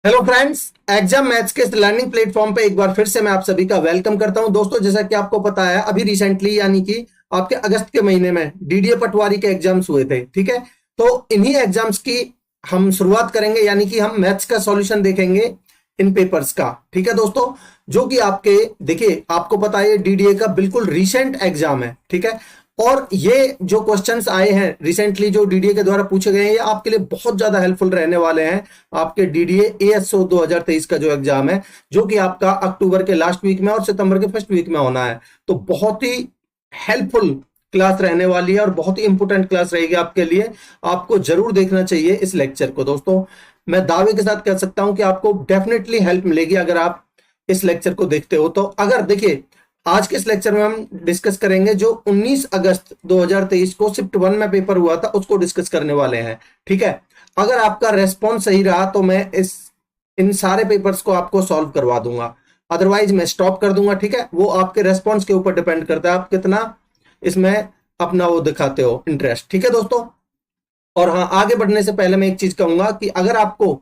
Hello friends, exam maths के इस learning platform पे एक बार फिर से मैं आप सभी का वेलकम करता हूं। दोस्तों, जैसा कि आपको पता है, अभी रिसेंटली यानी कि आपके अगस्त के महीने में डीडीए पटवारी के एग्जाम्स हुए थे। ठीक है, तो इन्हीं एग्जाम्स की हम शुरुआत करेंगे, यानी कि हम मैथ्स का सॉल्यूशन देखेंगे इन पेपर्स का। ठीक है दोस्तों, जो कि आपके, देखिए आपको पता है डीडीए का बिल्कुल रिसेंट एग्जाम है। ठीक है, और ये जो क्वेश्चंस आए हैं रिसेंटली जो डीडीए के द्वारा पूछे गए हैं, ये आपके लिए बहुत ज्यादा हेल्पफुल रहने वाले हैं। आपके डीडीए एएसओ 2023 का जो एग्जाम है, जो कि आपका अक्टूबर के लास्ट वीक में और सितंबर के फर्स्ट वीक में होना है, तो बहुत ही हेल्पफुल क्लास रहने वाली है और बहुत ही इंपोर्टेंट क्लास रहेगी आपके लिए। आपको जरूर देखना चाहिए इस लेक्चर को। दोस्तों, मैं दावे के साथ कह सकता हूं कि आपको डेफिनेटली हेल्प मिलेगी अगर आप इस लेक्चर को देखते हो। तो अगर देखिए, आज के इस लेक्चर में हम डिस्कस करेंगे जो 19 अगस्त 2023 को शिफ्ट 1 में पेपर हुआ था, उसको डिस्कस करने वाले हैं। ठीक है, अगर आपका रेस्पॉन्स सही रहा तो मैं इन सारे पेपर्स को आपको सॉल्व करवा दूंगा, अदरवाइज मैं स्टॉप कर दूंगा। ठीक है, वो आपके रेस्पॉन्स के ऊपर डिपेंड करता है, आप कितना इसमें अपना वो दिखाते हो इंटरेस्ट। ठीक है दोस्तों, और हाँ, आगे बढ़ने से पहले मैं एक चीज कहूंगा कि अगर आपको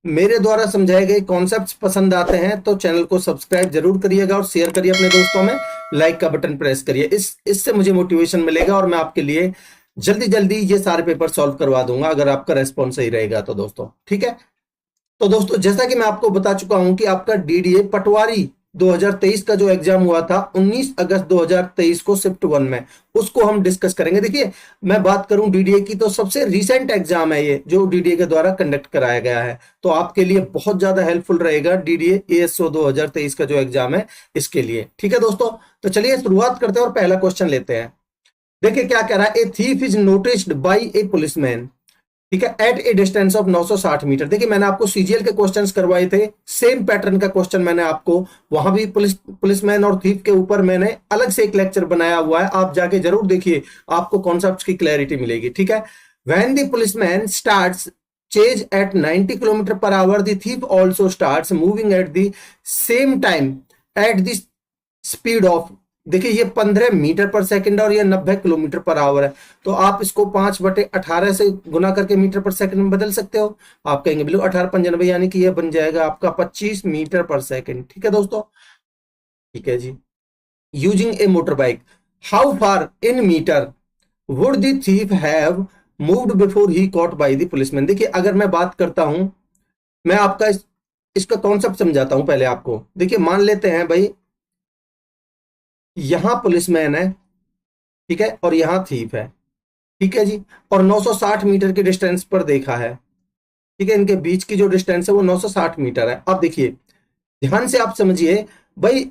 मेरे द्वारा समझाए गए कॉन्सेप्ट्स पसंद आते हैं तो चैनल को सब्सक्राइब जरूर करिएगा और शेयर करिए अपने दोस्तों में, लाइक का बटन प्रेस करिए। इससे मुझे मोटिवेशन मिलेगा और मैं आपके लिए जल्दी जल्दी ये सारे पेपर सॉल्व करवा दूंगा अगर आपका रेस्पॉन्स सही रहेगा तो दोस्तों। ठीक है, तो दोस्तों, जैसा कि मैं आपको बता चुका हूं कि आपका डीडीए पटवारी 2023 का जो एग्जाम हुआ था 19 अगस्त 2023 को शिफ्ट 1 में, उसको हम डिस्कस करेंगे। देखिए, मैं बात करूं डीडीए की तो सबसे रीसेंट एग्जाम है ये, जो डीडीए के द्वारा कंडक्ट कराया गया है, तो आपके लिए बहुत ज्यादा हेल्पफुल रहेगा डीडीए एएसओ 2023 का जो एग्जाम है इसके लिए। ठीक है दोस्तों, तो चलिए शुरुआत करते हैं और पहला क्वेश्चन लेते हैं। देखिए क्या कह रहा है, a thief is noticed by a policeman. ठीक है, at a distance of 960 metre. देखिए, मैंने आपको सीजीएल के क्वेश्चंस करवाए थे, सेम पैटर्न का क्वेश्चन मैंने आपको वहां भी पुलिसमैन और थीफ के ऊपर मैंने अलग से एक लेक्चर बनाया हुआ है, आप जाके जरूर देखिए, आपको कॉन्सेप्ट्स की क्लैरिटी मिलेगी। ठीक है, when the policeman starts chase at 90 kilometre per hour, the thief also starts moving at the same time at the speed of, देखिए ये 15 मीटर पर सेकंड और ये 90 किलोमीटर पर आवर है, तो आप इसको 5/18 से गुना करके मीटर पर सेकंड में बदल सकते हो। आप कहेंगे बिल्कुल 18×5 यानी कि ये बन जाएगा आपका 25 मीटर पर सेकंड। ठीक है दोस्तों, ठीक है जी। Using a motor bike, how far in meter would the thief have moved before he caught by the policeman. देखिए, अगर मैं बात करता हूं, मैं आपका इसका कॉन्सेप्ट समझाता हूं पहले आपको। देखिए, मान लेते हैं भाई, यहां पुलिसमैन है, ठीक है, और यहां थीफ है। ठीक है जी, और 960 मीटर की डिस्टेंस पर देखा है। ठीक है, इनके बीच की जो डिस्टेंस है वो 960 मीटर है। अब देखिए, ध्यान से आप समझिए भाई,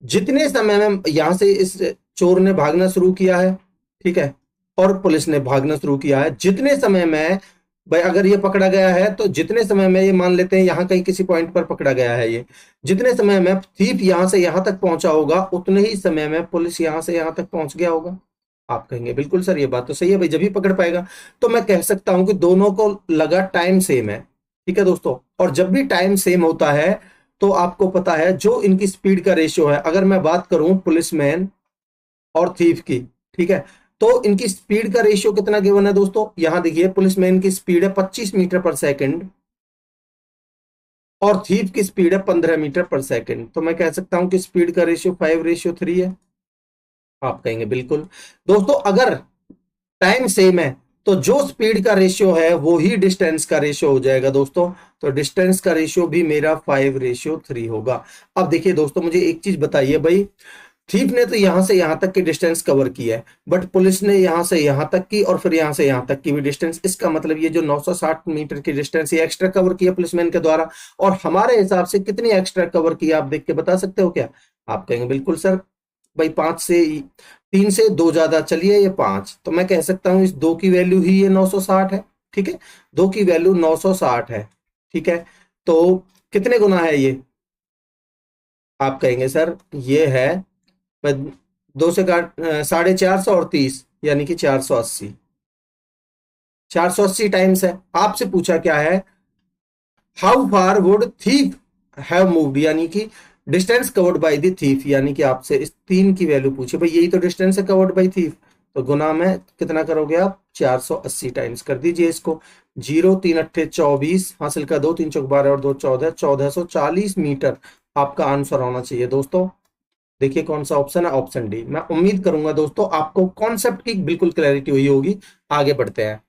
जितने समय में यहां से इस चोर ने भागना शुरू किया है, ठीक है, और पुलिस ने भागना शुरू किया है, जितने समय में भाई अगर ये पकड़ा गया है तो जितने समय में, ये मान लेते हैं यहां कहीं किसी पॉइंट पर पकड़ा गया है, ये जितने समय में थीफ यहां से यहां तक पहुंचा होगा उतने ही समय में पुलिस यहां से यहां तक पहुंच गया होगा। आप कहेंगे बिल्कुल सर, ये बात तो सही है भाई, जब ही पकड़ पाएगा। तो मैं कह सकता हूं कि दोनों को लगा टाइम सेम है। ठीक है दोस्तों, और जब भी टाइम सेम होता है तो आपको पता है जो इनकी स्पीड का रेशियो है, अगर मैं बात करूं पुलिसमैन और थीफ की, ठीक है, तो इनकी स्पीड का रेशियो कितना गिवन है दोस्तों। यहां देखिए, पुलिसमैन की स्पीड है 25 मीटर पर सेकंड और थीफ की स्पीड है 15 मीटर पर सेकंड, तो मैं कह सकता हूं कि स्पीड का रेशियो 5:3 है। आप कहेंगे बिल्कुल दोस्तों, अगर टाइम सेम है तो जो स्पीड का रेशियो है वो ही डिस्टेंस का रेशियो हो जाएगा दोस्तों, तो डिस्टेंस का रेशियो भी मेरा 5:3 होगा। अब देखिए दोस्तों, मुझे एक चीज बताइए भाई, थीफ ने तो यहां से यहां तक की डिस्टेंस कवर की है, बट पुलिस ने यहां से यहां तक की और फिर यहां से यहां तक की भी डिस्टेंस, इसका मतलब ये जो 960 मीटर की डिस्टेंस ये एक्स्ट्रा कवर की है पुलिसमैन के द्वारा, और हमारे हिसाब से कितनी एक्स्ट्रा कवर की आप देख के बता सकते हो क्या। आप कहेंगे बिल्कुल सर भाई, 3 से 2 ज्यादा, चलिए ये 5, तो मैं कह सकता हूं इस 2 की वैल्यू ही ये 960 है। ठीक है, 2 की वैल्यू 960 है। ठीक है, तो कितने गुना है ये। आप कहेंगे सर ये है 2 से काट 450 और 30 यानी कि 480, 480 टाइम्स है। आपसे पूछा क्या है, how far would thief have moved, यानी कि distance covered by the thief, यानी कि आपसे इस 3 की वैल्यू पूछे भाई, यही तो डिस्टेंस है कवर्ड बाय थीफ, तो गुना में कितना करोगे आप, 480 टाइम्स कर दीजिए इसको। 0 3 अट्ठे 24 हासिल का 2 3 चौक 12 और 2 14, 1440 मीटर आपका आंसर होना चाहिए दोस्तों। देखिए कौन सा ऑप्शन है, ऑप्शन डी। मैं उम्मीद करूंगा दोस्तों आपको कॉन्सेप्ट की बिल्कुल क्लैरिटी हुई होगी। आगे बढ़ते हैं।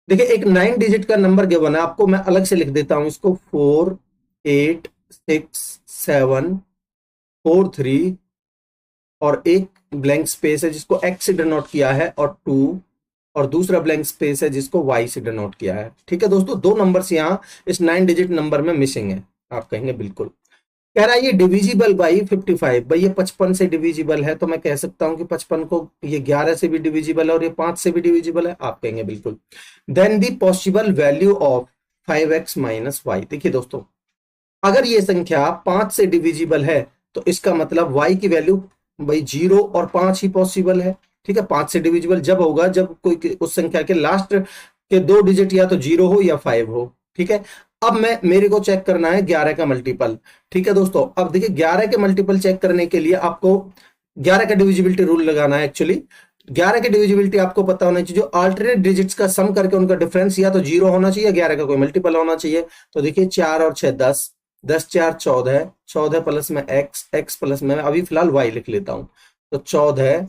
देखिए एक 9 डिजिट का नंबर गिवन है आपको, मैं अलग से लिख देता हूं इसको, 4 8 6 7 4 3 और एक ब्लैंक स्पेस है जिसको एक्स से डिनोट किया है और 2 और दूसरा ब्लैंक स्पेस है जिसको वाई से डिनोट किया है। ठीक है दोस्तों, दो नंबर्स यहाँ इस 9 डिजिट नंबर में मिसिंग है। आप कहेंगे बिल्कुल। कह रहा है ये डिविजिबल बाई 55, भाई ये 55 से डिविजिबल है, तो मैं कह सकता हूं कि 55 को ये 11 से भी डिविजिबल है और ये 5 से भी डिविजिबल है। आप कहेंगे बिल्कुल। Then the possible value of 5x minus Y. देखिए दोस्तों, अगर ये संख्या 5 से डिविजिबल है तो इसका मतलब y की वैल्यू भाई 0 और 5 ही पॉसिबल है। ठीक है, 5 से डिविजिबल जब होगा जब कोई उस संख्या के लास्ट के 2 डिजिट या तो 0 हो या 5 हो। ठीक है, अब मेरे को चेक करना है 11 का मल्टीपल। ठीक है दोस्तों, अब देखिए 11 के मल्टीपल चेक करने के लिए आपको 11 का डिविजिबिलिटी रूल लगाना है। एक्चुअली 11 की डिविजिबिलिटी आपको पता होना चाहिए, जो अल्टरनेट डिजिट्स का सम करके उनका डिफरेंस या तो 0 होना चाहिए या 11 का कोई मल्टीपल होना चाहिए। तो देखिए 4 और 6 10, 10 4 14, 14 प्लस में x प्लस में अभी फिलहाल y लिख लेता हूं, तो 14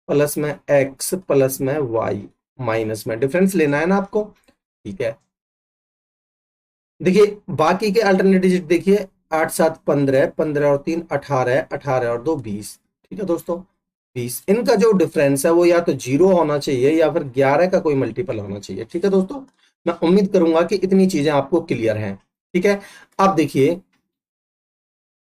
प्लस में x प्लस में y माइनस में डिफरेंस लेना है ना आपको। ठीक है, देखिए बाकी के अल्टरनेट डिजिट देखिए 8 7 15, 15 और 3 18, 18 और 2 20। ठीक है दोस्तों, 20, इनका जो डिफरेंस है वो या तो 0 होना चाहिए या फिर 11 का कोई मल्टीपल होना चाहिए। ठीक है दोस्तों, मैं उम्मीद करूंगा कि इतनी चीजें आपको क्लियर हैं। ठीक है, अब देखिए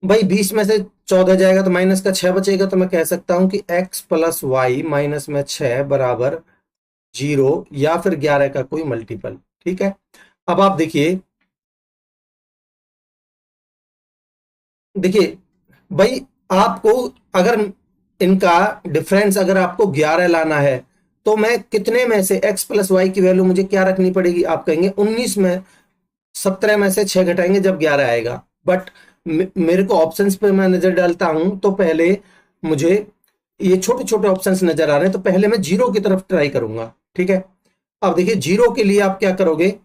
भाई 20 में से 14 जाएगा तो माइनस का 6 बचेगा, तो मैं कह सकता हूं कि x प्लस वाई माइनस में 6 बराबर 0 या फिर 11 का कोई मल्टीपल। ठीक है, अब आप देखिए भाई आपको अगर इनका डिफरेंस अगर आपको 11 लाना है तो मैं कितने में से x प्लस वाई की वैल्यू मुझे क्या रखनी पड़ेगी। आप कहेंगे 19 में 17 में से 6 घटाएंगे जब 11 आएगा। बट मेरे को ऑप्शंस पे मैं नजर डालता हूं तो पहले मुझे ये छोटे छोटे ऑप्शंस नजर आ रहे हैं, तो पहले मैं 0 की तरफ ट्राई करूंगा। ठीक है, अब देखिए 0 के लिए आप क्या करोगे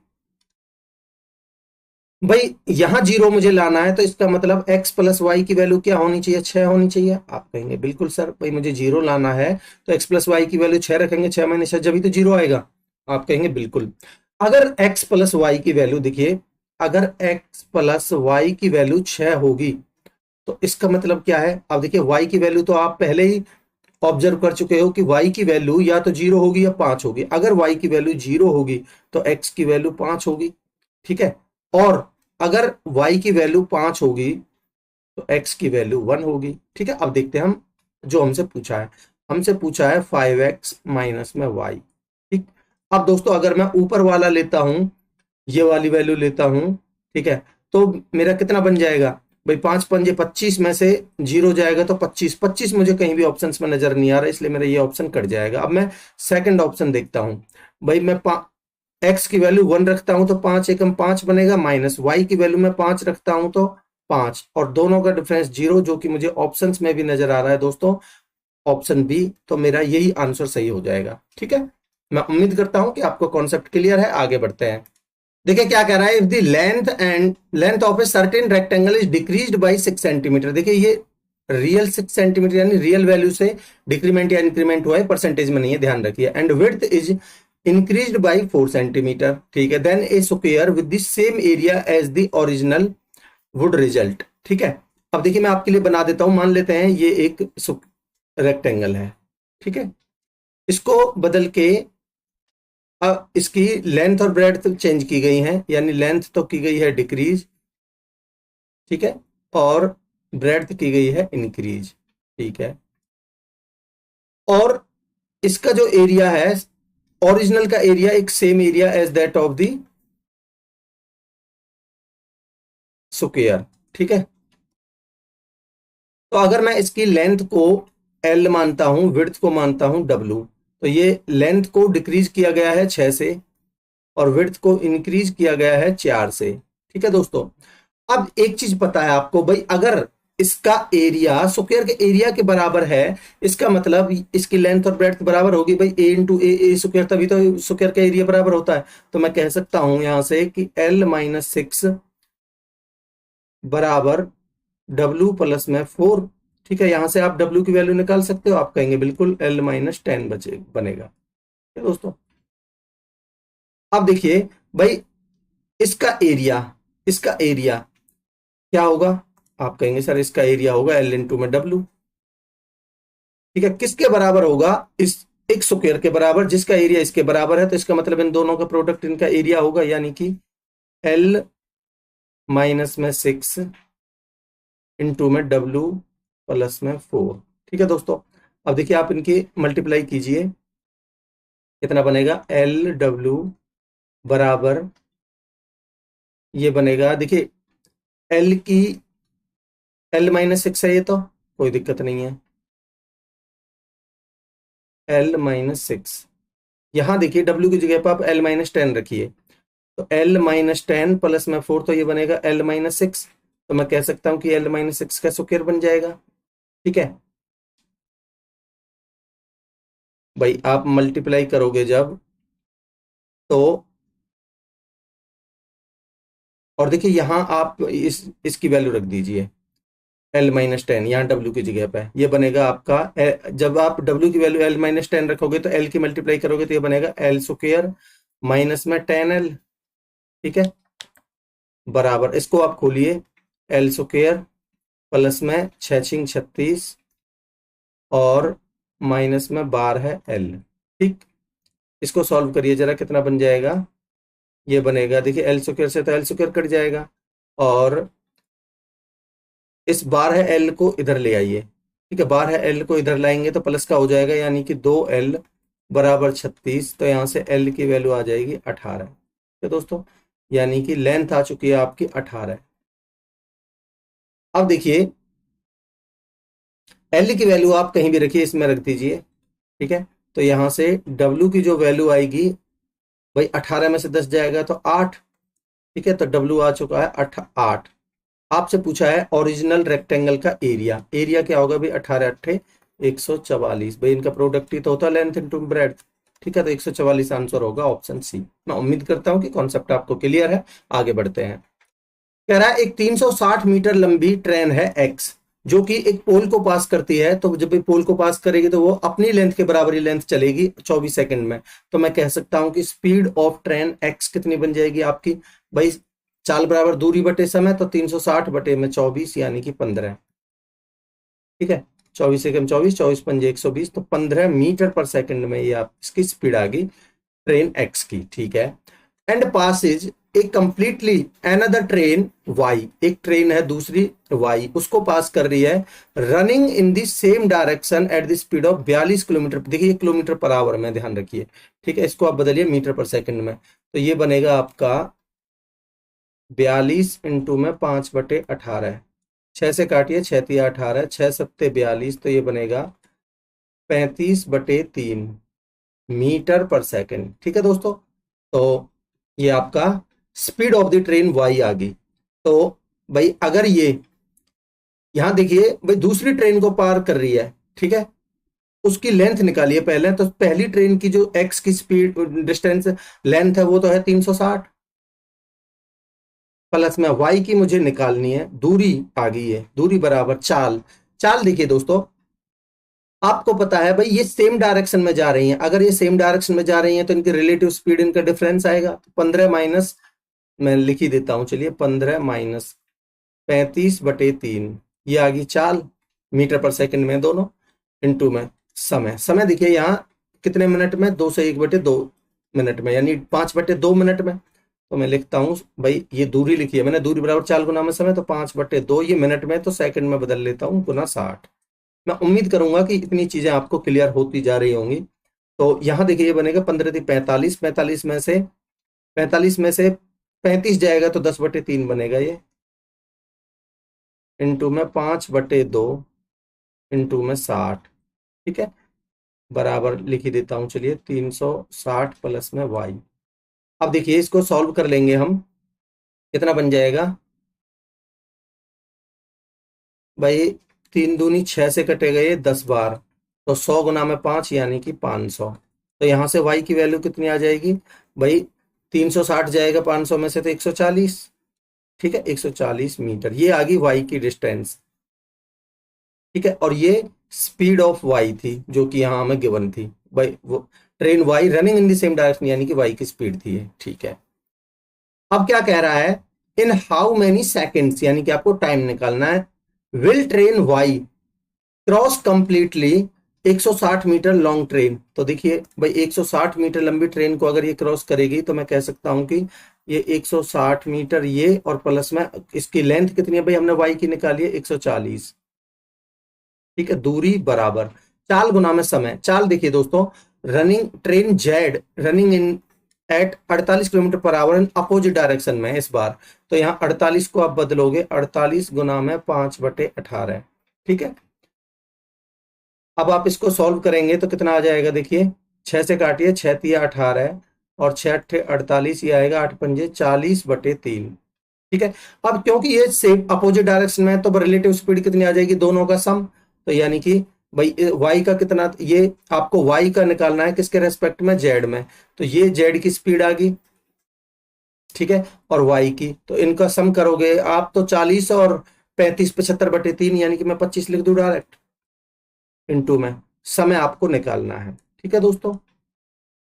भाई, यहां 0 मुझे लाना है तो इसका मतलब x प्लस वाई की वैल्यू क्या होनी चाहिए, 6 होनी चाहिए। आप कहेंगे बिल्कुल सर, भाई मुझे 0 लाना है तो x प्लस वाई की वैल्यू 6 रखेंगे, 6 माइनस 6 जब ही तो 0 आएगा। आप कहेंगे बिल्कुल। अगर x प्लस वाई की वैल्यू देखिए, अगर x प्लस वाई की वैल्यू 6 होगी तो इसका मतलब क्या है। अब देखिए y की वैल्यू तो आप पहले ही ऑब्जर्व कर चुके हो कि y की वैल्यू या तो 0 होगी या 5 होगी। अगर y की वैल्यू 0 होगी तो x की वैल्यू 5 होगी। ठीक है, और अगर y की वैल्यू 5 होगी तो x की वैल्यू 1 होगी। ठीक है, अब देखते हैं हम जो हमसे पूछा है। हमसे पूछा है 5x माइनस में y। ठीक, अब दोस्तों अगर मैं ऊपर वाला लेता हूं, ये वाली वैल्यू लेता हूं, ठीक है, तो मेरा कितना बन जाएगा भाई, 5 पंजे 25 में से 0 जाएगा तो 25, 25 मुझे कहीं भी ऑप्शंस में नजर नहीं आ रहा, इसलिए मेरा ये ऑप्शन कट जाएगा। अब मैं सेकंड ऑप्शन देखता हूं, भाई मैं x की वैल्यू 1 रखता हूं तो 5 एकम 5 बनेगा, माइनस y की वैल्यू में 5 रखता हूं तो 5, और दोनों का डिफरेंस 0 जो कि मुझे ऑप्शंस में भी नजर आ रहा है दोस्तों, ऑप्शन बी। तो मेरा यही आंसर सही हो जाएगा। ठीक है, मैं उम्मीद करता हूं कि आपको कॉन्सेप्ट क्लियर है। आगे बढ़ते हैं। देखिए क्या कह रहा है, if the length of a certain rectangle is decreased by 6 centimetre. देखिए ये रियल 6 सेंटीमीटर यानी रियल वैल्यू से डिक्रीमेंट या इंक्रीमेंट हुआ है, परसेंटेज में नहीं है, ध्यान रखिए। And width is increased by 4 centimetre. ठीक है, then a square with the same area as the original would result. ठीक है, अब देखिए मैं आपके लिए बना देता हूं, मान लेते हैं ये एक रेक्टेंगल है। ठीक है, इसको बदल के अब इसकी लेंथ और ब्रेड्थ चेंज की गई है, यानी लेंथ तो की गई है डिक्रीज, ठीक है, और ब्रेड्थ की गई है इंक्रीज। ठीक है, और इसका जो एरिया है, ओरिजिनल का एरिया एक same area as that of the square. ठीक है, तो अगर मैं इसकी लेंथ को L मानता हूं, विड्थ को मानता हूं W, तो ये लेंथ को डिक्रीज किया गया है 6 से और विड्थ को इंक्रीज किया गया है 4 से। ठीक है दोस्तों, अब एक चीज पता है आपको भाई, अगर इसका एरिया स्क्वायर के एरिया के बराबर है, इसका मतलब इसकी लेंथ और ब्रेड्थ बराबर होगी भाई, ए इंटू ए स्क्वायर, तभी तो स्क्वायर का एरिया बराबर होता है। तो मैं कह सकता हूं यहां से कि L-6 बराबर W+4। ठीक है, यहां से आप W की वैल्यू निकाल सकते हो, आप कहेंगे बिल्कुल L-10 बनेगा। ठीक है दोस्तों, अब देखिए भाई इसका एरिया क्या होगा, आप कहेंगे सर इसका एरिया होगा L इंटू में W। ठीक है, किसके बराबर होगा, इस एक स्क्वायर के बराबर, जिसका एरिया इसके बराबर है, तो इसका मतलब इन दोनों का प्रोडक्ट इनका एरिया होगा, यानी कि L-6 इंटू में W+4। ठीक है दोस्तों, अब देखिए आप इनकी मल्टीप्लाई कीजिए, कितना बनेगा, LW बराबर, ये बनेगा देखिए L की L-6 है, ये तो कोई दिक्कत नहीं है, L-6, यहां देखिए W की जगह पर आप L-10 रखिए, तो L-10+4, तो ये बनेगा L-6। तो मैं कह सकता हूं कि L-6 का स्क्वायर बन जाएगा। ठीक है भाई, आप मल्टीप्लाई करोगे जब, तो और देखिए यहां आप इसकी वैल्यू रख दीजिए L-10, यहाँ W की जगह पे, ये बनेगा आपका जब आप W की वैल्यू L-10 रखोगे तो L की मल्टीप्लाई करोगे तो ये बनेगा L² माइनस में 10L। ठीक है, बराबर, इसको आप खोलिए, L² प्लस में 6×6 = 36 और माइनस में 12 L। ठीक, इसको सॉल्व करिए जरा, कितना बन जाएगा, ये बनेगा देखिए L² से तो L² कट जाएगा, और इस 12L को इधर ले आइए। ठीक है, 12L को इधर लाएंगे तो प्लस का हो जाएगा, यानी कि 2L बराबर 36, तो यहाँ से L की वैल्यू आ जाएगी 18। ठीक है दोस्तों, यानी कि लेंथ आ चुकी है आपकी 18। अब देखिए L की वैल्यू आप कहीं भी रखिए, इसमें रख दीजिए। ठीक है, तो यहां से W की जो वैल्यू आएगी भाई, 18 में से 10 जाएगा तो 8। ठीक है, तो W आ चुका है 8। आपसे पूछा है ओरिजिनल रेक्टेंगल का एरिया, एरिया क्या होगा भाई, 18×8 144, भाई इनका प्रोडक्ट ही तो होता है लेंथ इनटू ब्रेड्थ। ठीक है, तो 144 आंसर होगा ऑप्शन सी। मैं उम्मीद करता हूं कि कॉन्सेप्ट आपको क्लियर है, आगे बढ़ते हैं। कह रहा है एक 360 मीटर लंबी ट्रेन है एक्स, जो कि एक पोल को पास करती है, तो जब ये पोल को पास करेगी तो वो अपनी लेंथ के बराबर ही लेंथ चलेगी 24 सेकंड में। तो मैं कह सकता हूं कि स्पीड ऑफ ट्रेन एक्स कितनी बन जाएगी आपकी, भाई चाल बराबर दूरी बटे समय, तो 360 बटे में 24 यानी कि 15। ठीक है, 24 एकम 24, 24×5 120, तो 15 मीटर पर सेकंड में ये आप इसकी स्पीड आ गई ट्रेन एक्स की। ठीक है, एंड पासिज एक कंप्लीटली अनदर ट्रेन वाई, एक ट्रेन है दूसरी वाई, उसको पास कर रही है running in the same direction at the speed of 42 kilometre, देखिए किलोमीटर पर आवर में, ध्यान रखिए। ठीक है, इसको आप बदलिए मीटर पर सेकंड में, तो ये बनेगा आपका 42 इंटू में 5/18, 6 से काटिए, 6×3 = 18, 6×7 = 42, तो ये बनेगा 35/3 मीटर पर सेकंड। ठीक है दोस्तों, तो ये आपका speed of the train Y आ गई। तो भाई अगर ये यहां देखिए भाई दूसरी ट्रेन को पार कर रही है, ठीक है, उसकी लेंथ निकालिए पहले, तो पहली ट्रेन की जो एक्स की स्पीड डिस्टेंस लेंथ है वो तो है 360, प्लस में वाई की मुझे निकालनी है दूरी, आ गई है दूरी बराबर चाल। चाल देखिए दोस्तों, आपको पता है भाई ये सेम डायरेक्शन में जा रही हैं, अगर ये सेम डायरेक्शन में जा रही हैं तो इनकी रिलेटिव स्पीड, इनका डिफरेंस आएगा, तो 15 माइनस, मैं लिख ही देता हूं चलिए, 15 माइनस 35/3, ये आ गई चाल मीटर पर सेकंड में दोनों, इंटू में समय। समय देखिए यहाँ कितने मिनट में, 201/2 मिनट में, यानी 5/2 मिनट में। तो मैं लिखता हूं भाई, ये दूरी लिखी है मैंने, दूरी बराबर चाल गुना में समय, तो 5/2 ये मिनट में, तो सेकंड में बदल लेता हूँ गुना 60। मैं उम्मीद करूंगा कि इतनी चीजें आपको क्लियर होती जा रही होंगी। तो यहाँ देखिए ये बनेगा 15×3 = 45, 45 में से 35 जाएगा तो 10/3 बनेगा ये, इंटू में 5/2 इंटू में 60। ठीक है, बराबर लिख ही देता हूं चलिए, 360 प्लस में वाई। अब देखिए इसको सॉल्व कर लेंगे हम, कितना बन जाएगा भाई 3 दूनी 6 से कटेगा ये 10 बार, तो 100 गुना में 5 यानी कि 500। तो यहाँ से y की वैल्यू कितनी आ जाएगी भाई, 360 जाएगा 500 में से तो 140, ठीक है 140 मीटर, ये आ गई y की डिस्टेंस, ठीक है। और ये स्पीड ऑफ y थी जो कि यहाँ हमें गिवन थी भाई, वो train y running in the same direction यानी कि y की स्पीड थी ये, ठीक है। अब क्या कह रहा है, इन हाउ मेनी सेकेंड्स, यानी कि आपको टाइम निकालना है, will train y cross completely 160 metre long train. तो देखिए भाई 160 मीटर लंबी ट्रेन को अगर ये क्रॉस करेगी तो मैं कह सकता हूं कि ये 160 मीटर ये, और प्लस में इसकी लेंथ कितनी है भाई, हमने y की निकाली है 140, ठीक है। दूरी बराबर चाल गुना में समय। चाल देखिए दोस्तों, running train Z running in at 48 kilometre per hour in opposite direction में इस बार, तो यहाँ 48 को आप बदलोगे 48 गुना में 5/18, ठीक है। अब आप इसको सॉल्व करेंगे तो कितना आ जाएगा, देखिए 6 से काटिए, 6 तिया 18 और 6 अट्ठे 48, ये आएगा 8 पंजे 40/3, ठीक है। अब क्योंकि ये सेम अपोजिट डायरेक्शन में है तो रिलेटिव स्पीड कितनी आ जाएगी, दोनों का सम, तो यानी कि भाई y का कितना, ये आपको y का निकालना है किसके रेस्पेक्ट में, z में, तो ये z की स्पीड आ गई, ठीक है, और y की, तो इनका सम करोगे आप तो 40 और 35 75/3 यानी कि मैं 25 लिख दूं डायरेक्ट, इनटू में समय आपको निकालना है, ठीक है दोस्तों।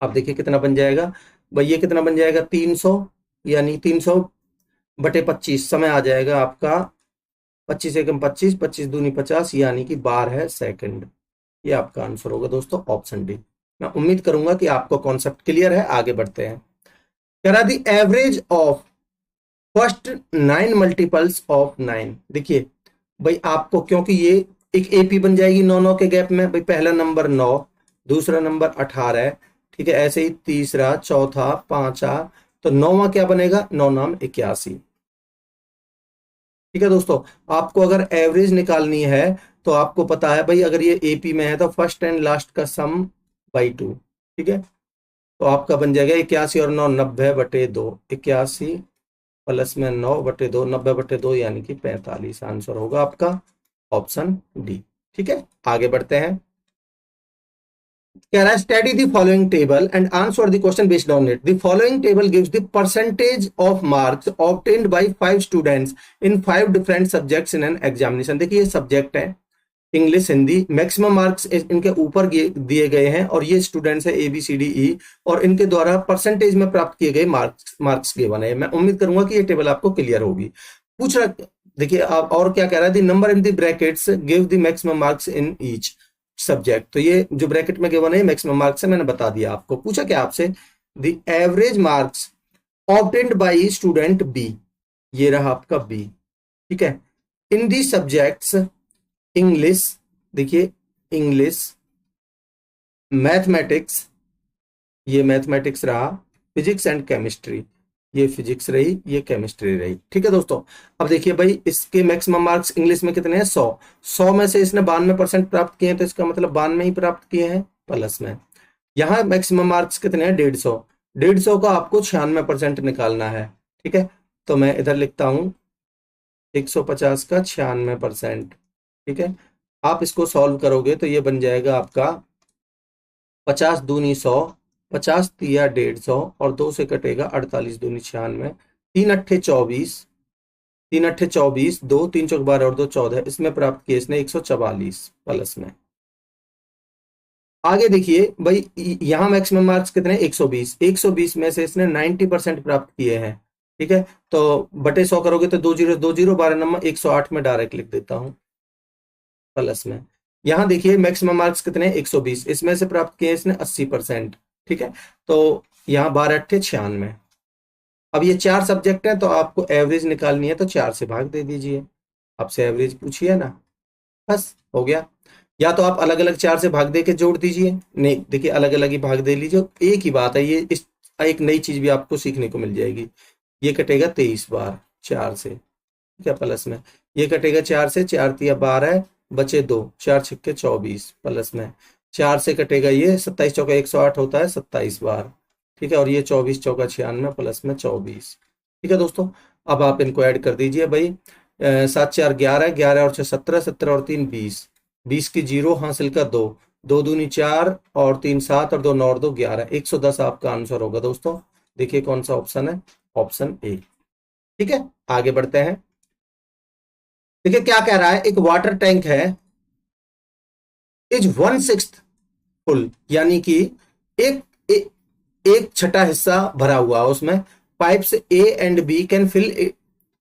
अब देखिए कितना बन जाएगा भाई, ये कितना बन जाएगा 300, यानी 300/25 समय आ जाएगा आपका 25 एकम 25, 25 दूनी 50 यानी कि 12 सेकंड। ये आपका आंसर होगा दोस्तों ऑप्शन डी। मैं उम्मीद करूंगा कि आपको कॉन्सेप्ट क्लियर है, आगे बढ़ते हैं। कह रहा the average of first 9 multiples of 9। देखिए भाई आपको, क्योंकि ये एक एपी बन जाएगी 9 9 के गैप में, भाई पहला नंबर 9, दूसरा नंबर 18, ठीक है, ऐसे ही तीसरा चौथा पांचवा, तो नौवां क्या बनेगा, 9 9 81, ठीक है दोस्तों। आपको अगर एवरेज निकालनी है तो आपको पता है भाई, अगर ये एपी में है तो फर्स्ट एंड लास्ट का सम बाई 2, ठीक है, तो आपका बन जाएगा 81 और 9 90/2, 81 प्लस में 9/2, 90/2 यानी कि 45, आंसर होगा आपका ऑप्शन डी, ठीक है। आगे बढ़ते हैं। कह रहा है study the following table and answer the question based on it. The following table gives the percentage of marks obtained bye 5 students in 5 different subjects in an examination. देखिए ये सब्जेक्ट है इंग्लिश हिंदी, मैक्सिमम मार्क्स इनके ऊपर दिए गए हैं और ये स्टूडेंट्स है ABCDE, और इनके द्वारा परसेंटेज में प्राप्त किए गए मार्क्स गिवन है। मैं उम्मीद करूंगा कि ये टेबल आपको क्लियर होगी। पूछ रहा, देखिए आप और क्या कह रहा है, the number in the brackets give the maximum marks in each subject. तो ये जो ब्रैकेट में गिवन है मैक्सिमम मार्क्स है, मैंने बता दिया आपको। पूछा क्या आपसे, the average marks obtained by student B, ये रहा आपका बी, ठीक है, इन दी सब्जेक्ट्स इंग्लिश, देखिए इंग्लिश, मैथमेटिक्स, ये मैथमेटिक्स रहा, फिजिक्स एंड केमिस्ट्री, ये फिजिक्स रही, ये केमिस्ट्री रही, ठीक है दोस्तों। अब देखिए भाई इसके मैक्सिमम मार्क्स इंग्लिश में कितने हैं, 100, 100 में से इसने 92% प्राप्त किए हैं, तो इसका मतलब 92 ही प्राप्त किए हैं प्लस में। यहाँ मैक्सिमम मार्क्स कितने हैं, 150, 150 का आपको 96% निकालना है, ठीक है। तो मैं इधर लिखता हूं 150 का 96%, ठीक है। आप इसको सॉल्व करोगे तो ये बन जाएगा आपका 50 दूनी 100, 50 तिया 150 और 2 से कटेगा 48 दूनी 96, 3 अट्ठे 24, 3 अट्ठे 24, 2 3 चौक 12 और 2 14, इसमें प्राप्त किए इसने 144 प्लस में। आगे देखिए भाई यहाँ मैक्सिमम मार्क्स कितने, 120, 120 में से इसने 90% प्राप्त किए हैं, ठीक है। तो बटे 100 करोगे तो 2 0 2 0 12 नंबर 108 में डायरेक्ट लिख देता हूं प्लस में। यहां देखिए मैक्सिमम मार्क्स कितने, 120, इसमें से प्राप्त किए इसने 80%, ठीक है। तो यहाँ 12 अट्ठे 96। अब ये 4 सब्जेक्ट हैं तो आपको एवरेज निकालनी है, तो 4 से भाग दे दीजिए, आपसे एवरेज पूछिए ना, बस हो गया। या तो आप अलग अलग 4 से भाग दे के जोड़ दीजिए, नहीं देखिए अलग अलग ही भाग दे लीजिए, एक ही बात है ये, इस एक नई चीज भी आपको सीखने को मिल जाएगी। ये कटेगा 23 बार 4 से, ठीक है, प्लस में ये कटेगा 4 से, 4 तिया 12 बचे 2, 4 छिक्के 24 प्लस में 4 से कटेगा ये 27 चौका 108 होता है 27 बार, ठीक है, और ये 24 चौका 96 प्लस में 24, ठीक है दोस्तों। अब आप इनको ऐड कर दीजिए भाई, 7 4 11, 11 और 6 17, 17 और 3 20, 20 की जीरो, हासिल का 2, 2 दूनी 4 और 3 7 और 2 9 और 2 11, 110 आपका आंसर होगा दोस्तों। देखिए कौन सा ऑप्शन है, ऑप्शन ए। ठीक है, आगे बढ़ते हैं। देखिए क्या कह रहा है, एक वाटर टैंक है, इज 1/6 फुल, यानी कि एक, एक एक छठा हिस्सा भरा हुआ है उसमें। Pipes A and B can fill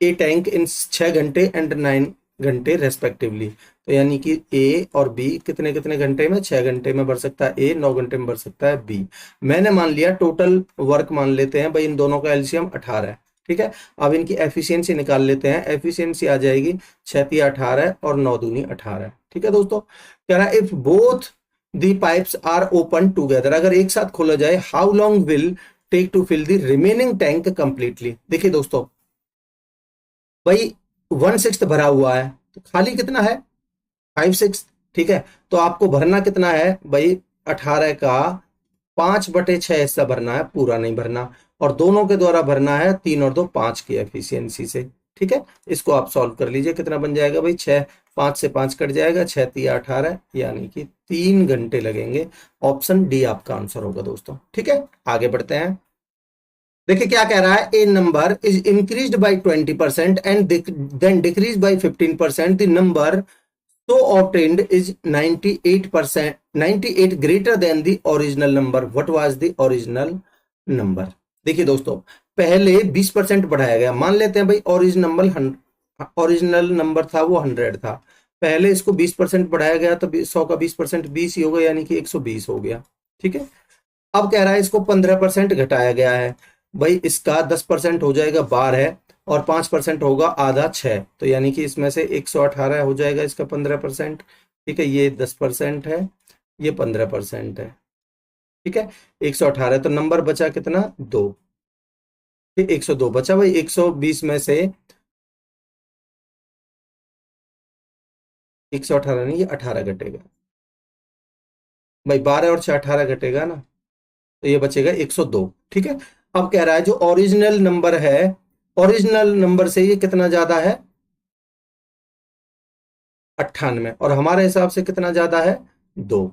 a tank in 6 घंटे एंड 9 घंटे रेस्पेक्टिवली। तो यानी कि ए और बी कितने कितने घंटे में, 6 घंटे में भर सकता है ए, 9 घंटे में भर सकता है बी। मैंने मान लिया टोटल वर्क मान लेते हैं भाई, इन दोनों का एलसीएम 18 है। ठीक है, अब इनकी एफिशिएंसी निकाल लेते हैं। एफिशिएंसी आ जाएगी 6 तिया 18 और 9 दूनी 18। ठीक है दोस्तों, कह रहा है if both the pipes are open together, अगर एक साथ खोला जाए, how long will take to fill the remaining tank completely. देखिए दोस्तों, भाई 1/6 भरा हुआ है तो खाली कितना है, 5/6। ठीक है, तो आपको भरना कितना है भाई, 18 का 5/6 हिस्सा भरना है, पूरा नहीं भरना। और दोनों के द्वारा भरना है 3 और 2 5 की एफिशिएंसी से। ठीक है, इसको आप सॉल्व कर लीजिए, कितना बन जाएगा भाई, 6, 5 से 5 कट जाएगा, 6 तिया 18, यानी कि 3 घंटे लगेंगे। ऑप्शन डी आपका आंसर होगा दोस्तों। ठीक है, आगे बढ़ते हैं। देखिए क्या कह रहा है, a number is increased by 20% and then decrease by 15%, the number so obtained is 98%, 98 greater than the original number. What was the original number? देखिए दोस्तों, पहले 20% बढ़ाया गया, मान लेते हैं भाई ओरिजिनल नंबर था वो 100 था, पहले इसको 20% बढ़ाया गया तो 100 का 20% 20 ही होगा, यानी कि 120 हो गया। ठीक है, अब कह रहा है इसको 15% घटाया गया है, भाई इसका 10% हो जाएगा 12 और 5% होगा आधा 6, तो यानी कि इसमें से 118 हो जाएगा इसका 15%। ठीक है, ये 10% है, ये 15% है। ठीक है, 118, तो नंबर बचा कितना, 2। 102 बचा भाई, 120 में से 118 नहीं, ये 18 घटेगा भाई, 12 और 6 18 घटेगा ना, तो ये बचेगा 102। ठीक है, अब कह रहा है जो ओरिजिनल नंबर है, ओरिजिनल नंबर से ये कितना ज्यादा है, 98, और हमारे हिसाब से कितना ज्यादा है, 2।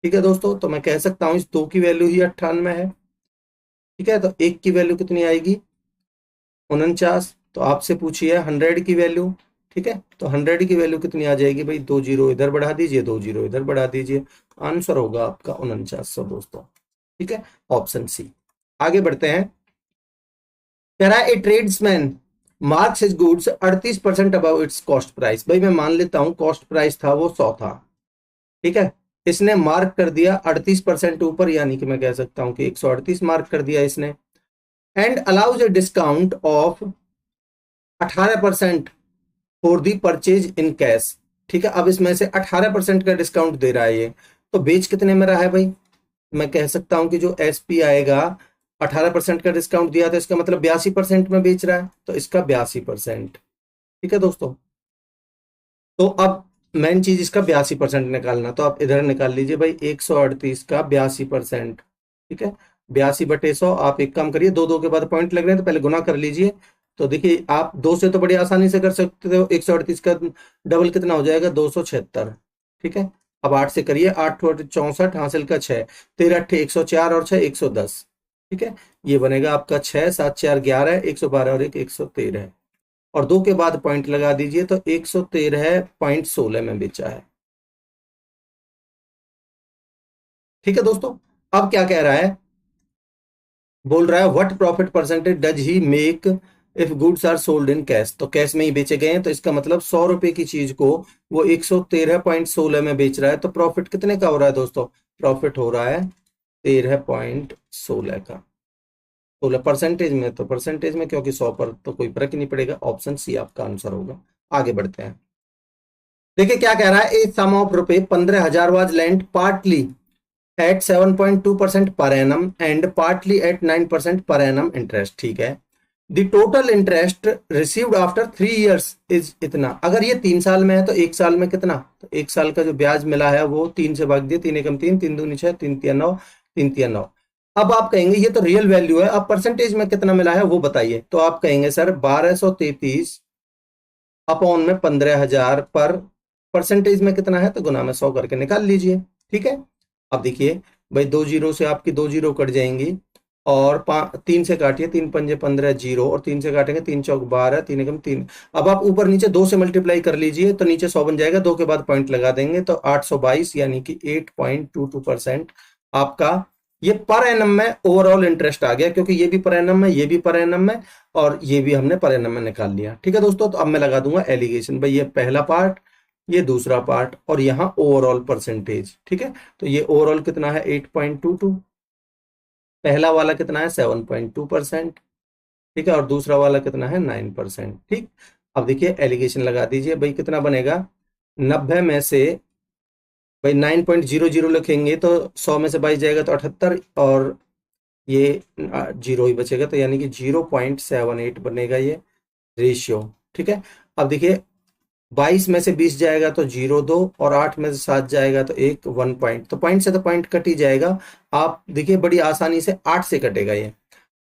ठीक है दोस्तों, तो मैं कह सकता हूं इस 2 की वैल्यू ही 98 है। ठीक है, तो 1 की वैल्यू कितनी आएगी, 49। तो आपसे पूछिए 100 की वैल्यू। ठीक है, तो 100 की वैल्यू कितनी आ जाएगी भाई, 2 जीरो इधर बढ़ा दीजिए, 2 जीरो इधर बढ़ा दीजिए, आंसर होगा आपका 4900 दोस्तों। ठीक है, ऑप्शन सी। आगे बढ़ते हैं। कह रहा है a tradesman marks his goods 38% above its cost price. भाई मैं मान लेता हूं कॉस्ट प्राइस था वो 100 था। ठीक है, इसने मार्क कर दिया 38% ऊपर, यानी कि मैं कह सकता हूं कि 138 मार्क कर दिया इसने। And allows a discount of 18% for the purchase in cash. ठीक है, अब इसमें से 18% का डिस्काउंट दे रहा है ये, तो बेच कितने में रहा है भाई, मैं कह सकता हूं कि जो एसपी आएगा, 18% का डिस्काउंट दिया था, इसका मतलब 82% में बेच रहा है, तो इसका 82%। ठीक है दोस्तों, तो अब मेन चीज इसका 82% निकालना, तो आप इधर निकाल लीजिए भाई, 138 का 82%। ठीक है, 82/100। आप एक काम करिए, 2 2 के बाद पॉइंट लग रहे हैं तो पहले गुना कर लीजिए। तो देखिए आप 2 से तो बड़ी आसानी से कर सकते हो, 138 का डबल कितना हो जाएगा, 276। ठीक है, अब 8 से करिए, 8 64, हासिल का 6, 13 8 104 और 6 110। ठीक है, ये बनेगा आपका 6 7 4 11, 112 और 1 113, और 2 के बाद पॉइंट लगा दीजिए, तो 113.16 में बेचा है। ठीक है दोस्तों, अब क्या कह रहा है, बोल रहा है what profit percentage does he make if goods are sold in cash. तो कैश में ही बेचे गए हैं, तो इसका मतलब 100 रुपए की चीज को वो 113.16 में बेच रहा है, तो प्रॉफिट कितने का हो रहा है दोस्तों, प्रॉफिट हो रहा है 13.16 का। 16% में, तो परसेंटेज में, क्योंकि 100 पर तो कोई फर्क ही नहीं पड़ेगा। ऑप्शन सी आपका आंसर होगा। आगे बढ़ते हैं। देखिए क्या कह रहा है, ए सम ऑफ रुपए 15,000 was lent partly eight 7.2% per annum and partly eight 9% per annum interest. ठीक है, the total interest received after 3 years is इतना। अगर ये 3 साल में है तो 1 साल में कितना, तो 1 साल का जो ब्याज मिला है वो 3 से भाग दिया, 3 एकम 3, 3 दूनी 6, 3 तिया 9, 3 तिया 9। अब आप कहेंगे ये तो रियल वैल्यू है, अब परसेंटेज में कितना मिला है वो बताइए। तो आप कहेंगे सर 1233 अपॉन में 15,000 पर परसेंटेज में कितना है तो गुना में 100 करके निकाल लीजिए। ठीक है, अब देखिए भाई 2 जीरो से आपकी 2 जीरो कट जाएंगी और 3 से काटिए, 3 पंजे 15 जीरो, और 3 से काटेंगे 3 चौक 12, 3 एकम 3। अब आप ऊपर नीचे 2 से मल्टीप्लाई कर लीजिए तो नीचे 100 बन जाएगा, 2 के बाद पॉइंट लगा देंगे तो 822 यानी कि 8.22% आपका ये पर एनम में ओवरऑल इंटरेस्ट आ गया, क्योंकि ये भी पर एनम है, ये भी पर एनम है, और ये भी हमने पर एनम में निकाल लिया। ठीक है दोस्तों, तो अब मैं लगा दूंगा एलिगेशन। भाई ये पहला पार्ट, ये दूसरा पार्ट, और यहाँ ओवरऑल परसेंटेज। ठीक है, तो ये ओवरऑल कितना है 8.22, पहला वाला कितना है 7.2%। ठीक है, और दूसरा वाला कितना है 9%। ठीक, अब देखिए एलिगेशन लगा दीजिए। भाई कितना बनेगा, 90 में से भाई 9.00 लिखेंगे तो 100 में से 22 जाएगा तो 78, और ये जीरो ही बचेगा, तो यानी कि 0.78 बनेगा ये रेशियो। ठीक है, अब देखिए 22 में से 20 जाएगा तो 0.2, और 8 में से 7 जाएगा तो 1 पॉइंट, तो पॉइंट से तो पॉइंट कट ही जाएगा। आप देखिए बड़ी आसानी से 8 से कटेगा ये,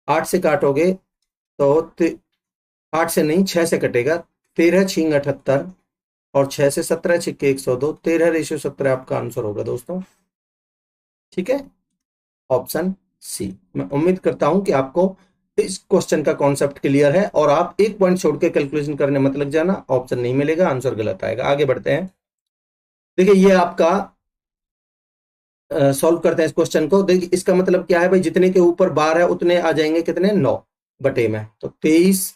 8 से काटोगे तो 8 से नहीं 6 से कटेगा, 13 छिंग 78, और 6 से 17 छिक्के 102, 13:17 आपका आंसर होगा दोस्तों। ठीक है, ऑप्शन सी। मैं उम्मीद करता हूं कि आपको इस क्वेश्चन का कॉन्सेप्ट क्लियर है, और आप एक पॉइंट छोड़ के कैलकुलेशन करने मत लग जाना, ऑप्शन नहीं मिलेगा, आंसर गलत आएगा। आगे बढ़ते हैं, देखिए ये आपका सॉल्व करते हैं इस क्वेश्चन को। देखिए इसका मतलब क्या है भाई, जितने के ऊपर बार है उतने आ जाएंगे कितने 9 बटे में, तो 23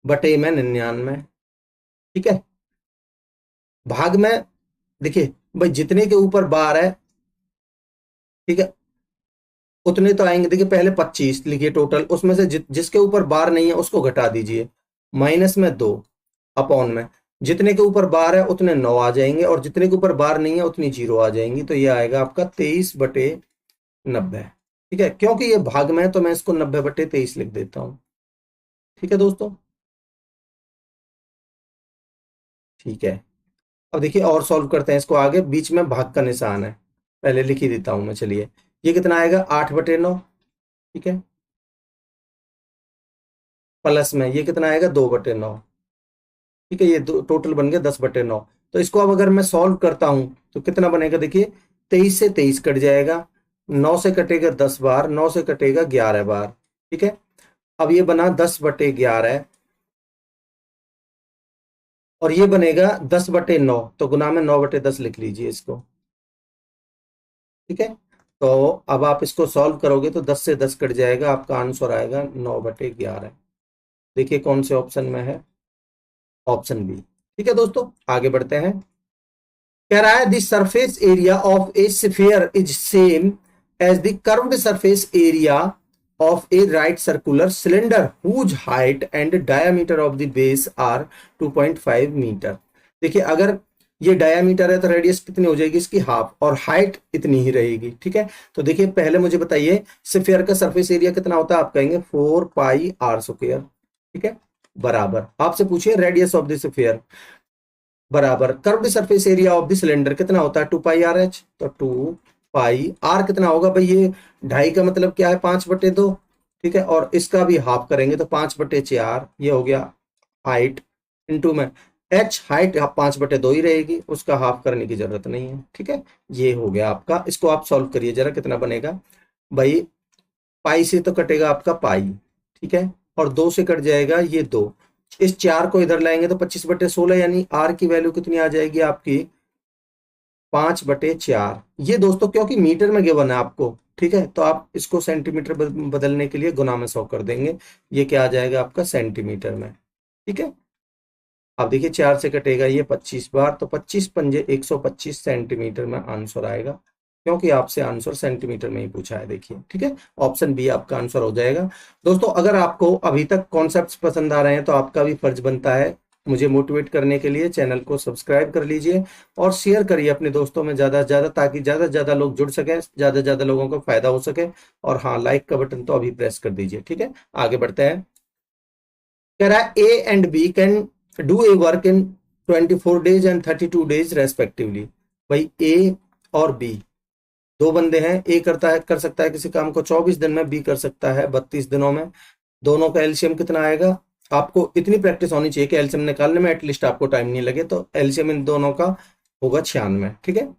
बटे में 99। ठीक है, भाग में देखिए भाई जितने के ऊपर बार है, ठीक है, उतने तो आएंगे। देखिए पहले 25 लिखिए टोटल, उसमें से जिसके ऊपर बार नहीं है उसको घटा दीजिए, माइनस में 2, अपॉन में जितने के ऊपर बार है उतने 9 आ जाएंगे, और जितने के ऊपर बार नहीं है उतनी 0 आ जाएंगी, तो ये आएगा आपका 23/90। ठीक है, क्योंकि ये भाग में है तो मैं इसको 90/23 लिख देता हूं। ठीक है दोस्तों, ठीक है, अब देखिए और सॉल्व करते हैं इसको आगे। बीच में भाग का निशान है, पहले लिख ही देता हूं मैं। चलिए ये कितना आएगा 8/9। ठीक है, प्लस में ये कितना आएगा 2/9। ठीक है, ये टोटल बन गया 10/9। तो इसको अब अगर मैं सॉल्व करता हूं तो कितना बनेगा, देखिए 23 से 23 कट जाएगा, 9 से कटेगा 10 बार, 9 से कटेगा 11 बार। ठीक है, अब ये बना 10/11, और ये बनेगा 10/9, तो गुना में 9/10 लिख लीजिए इसको। ठीक है, तो अब आप इसको सॉल्व करोगे तो 10 से 10 कट जाएगा, आपका आंसर आएगा 9/11। देखिए कौन से ऑप्शन में है, ऑप्शन बी। ठीक है दोस्तों, आगे बढ़ते हैं। कह रहा है the surface area of a sphere is same as the curved surface area of a right circular cylinder whose height and diameter of the base are 2.5 metre. देखिए अगर ये डायामीटर है तो रेडियस कितनी हो जाएगी इसकी हाफ, और हाइट इतनी ही रहेगी। ठीक है, तो देखिए पहले मुझे बताइए स्फीयर का सरफेस एरिया कितना होता है, आप कहेंगे 4πr²। ठीक है, बराबर आपसे पूछिए रेडियस ऑफ द स्फीयर बराबर curved surface area of the cylinder कितना होता है 2πrh, तो 2πr कितना होगा भाई, ये ढाई का मतलब क्या है 5/2। ठीक है, और इसका भी हाफ करेंगे तो 5/4, ये हो गया हाइट, इंटू में एच, हाइट 5/2 ही रहेगी, उसका हाफ करने की जरूरत नहीं है। ठीक है, ये हो गया आपका। इसको आप सॉल्व करिए जरा, कितना बनेगा भाई, पाई से तो कटेगा आपका पाई। ठीक है, और 2 से कट जाएगा ये 2, इस 4 को इधर लाएंगे तो 25/16, यानी आर की वैल्यू कितनी आ जाएगी आपकी 5/4। ये दोस्तों क्योंकि मीटर में गिवन है आपको, ठीक है, तो आप इसको सेंटीमीटर बदलने के लिए गुना में 100 कर देंगे, ये क्या आ जाएगा आपका सेंटीमीटर में। ठीक है, अब देखिए 4 से कटेगा ये 25 बार, तो 25 पंजे 125 सेंटीमीटर में आंसर आएगा, क्योंकि आपसे आंसर सेंटीमीटर में ही पूछा है। देखिए ठीक है, ऑप्शन बी आपका आंसर हो जाएगा। दोस्तों अगर आपको अभी तक कॉन्सेप्ट्स पसंद आ रहे हैं तो आपका भी फर्ज बनता है मुझे मोटिवेट करने के लिए चैनल को सब्सक्राइब कर लीजिए और शेयर करिए अपने दोस्तों में ज्यादा से ज्यादा, ताकि ज्यादा से ज्यादा लोग जुड़ सके, ज्यादा से ज्यादा लोगों को फायदा हो सके। और हाँ, लाइक का बटन तो अभी प्रेस कर दीजिए। ठीक है, आगे बढ़ते हैं। कह रहा है A and B can do a work in 24 days and 32 days respectively. भाई ए और बी दो बंदे हैं, ए कर सकता है किसी काम को 24 दिन में, बी कर सकता है 32 दिनों में। दोनों का एलसीएम कितना आएगा आपको इतनी प्रैक्टिस होनी चाहिए कि एलसीएम निकालने में एटलीस्ट आपको टाइम नहीं लगे। तो एलसीएम इन दोनों का होगा 96, ठीक है।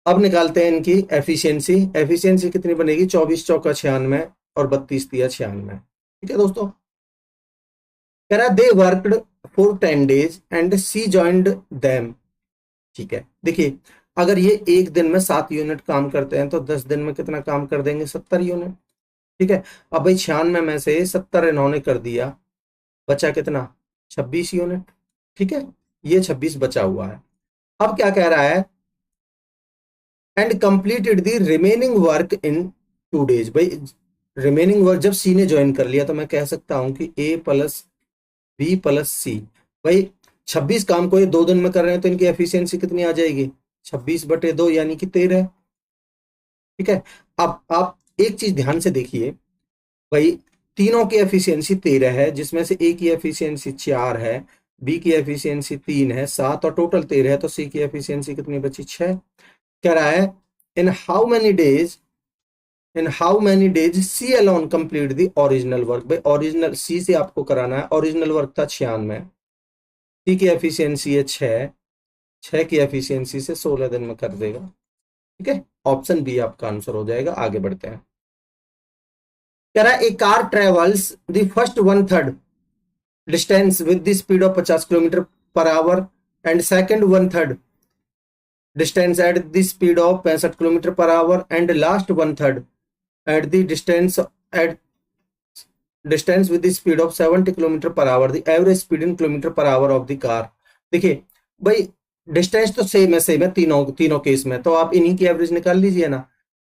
अब निकालते हैं इनकी एफिशिएंसी। एफिशिएंसी कितनी बनेगी, 24 चौका 96 और 32 दिया 96, ठीक है दोस्तों। कह रहा they worked for 10 days and she joined them, ठीक है। देखिए अगर ये एक दिन में 7 यूनिट काम करते हैं तो 10 दिन में कितना काम कर देंगे, 70 यूनिट, ठीक है। अब भाई 96 में से 70 इन्होंने कर दिया, बचा कितना, 26 यूनिट, ठीक है। ये 26 बचा हुआ है। अब क्या कह रहा है, and completed the remaining work in 2 days। भाई रिमेनिंग वर्क जब सी ने ज्वाइन कर लिया तो मैं कह सकता हूं कि ए प्लस बी प्लस सी। भाई 26 काम को ये 2 दिन में कर रहे हैं तो इनकी एफिशिएंसी कितनी आ जाएगी, 26/2 यानी कि 13, ठीक है। अब आप एक चीज ध्यान से देखिए, भाई तीनों की एफिशिएंसी 13 है, जिसमें से ए की एफिशिएंसी 4 है, बी की एफिशिएंसी 3 है, 7 और टोटल 13 है, तो सी की एफिशिएंसी कितनी बची, 6। कह रहा है in how many days, in how many days she alone complete the original work. भाई ओरिजिनल सी से आपको कराना है, ओरिजिनल वर्क था 96, सी की एफिशिएंसी है 6, 6 की एफिशिएंसी से 16 दिन में कर देगा, ठीक है। ऑप्शन बी आपका आंसर हो जाएगा। आगे बढ़ते हैं। कह रहा है a car travels the first 1/3 distance with the speed of 50 kilometre per hour and second 1/3 distance at the speed of 65 kilometre per hour and last 1/3 at the distance at distance with the speed of 70 kilometre per hour, the average speed in kilometre per hour of the car. देखिए भाई distance तो same है तीनों तीनों case में, तो आप इन्हीं की एवरेज निकाल लीजिए ना,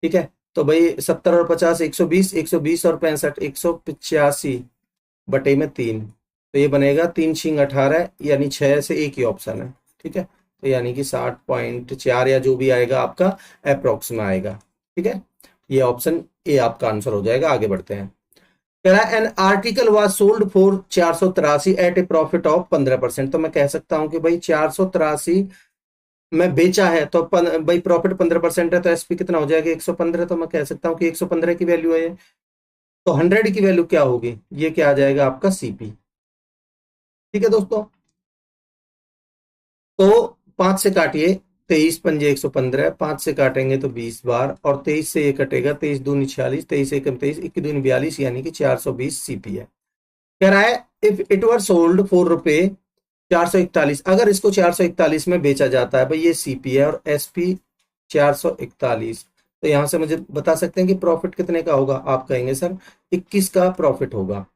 ठीक है। तो भाई 70 और 50 120, 120 और 65 185/3, तो ये बनेगा 3 छिंग 18, यानी 6 से एक ही ऑप्शन है, ठीक है। तो यानी कि 60.4 या जो भी आएगा आपका अप्रोक्स में आएगा, ठीक है। ये ऑप्शन ए आपका आंसर हो जाएगा। आगे बढ़ते हैं। कह रहा है an article was sold for 483 at a profit of 15%। तो मैं कह सकता हूं कि भाई 483 में बेचा है तो भाई प्रॉफिट 15% है, तो एसपी कितना हो जाएगा, 115। तो मैं कह सकता हूं कि 115 की वैल्यू है। तो 100 की वैल्यू क्या होगी, ये क्या आ जाएगा आपका सीपी, ठीक है दोस्तों। तो 5 से काटिए, 23 पंजे 115, 5 से काटेंगे तो 20 बार, और 23 से ये कटेगा, 23 दूनी 46, 23 एकम 23, 21 दूनी 42, यानी कि 420 सीपी है। कह रहा है इफ इट वर सोल्ड ₹4 441, अगर इसको 441 में बेचा जाता है, भाई ये सीपी है और एसपी 441, तो यहां से मुझे बता सकते हैं कि प्रॉफिट कितने का होगा। आप कहेंगे सर 21 का प्रॉफिट होगा।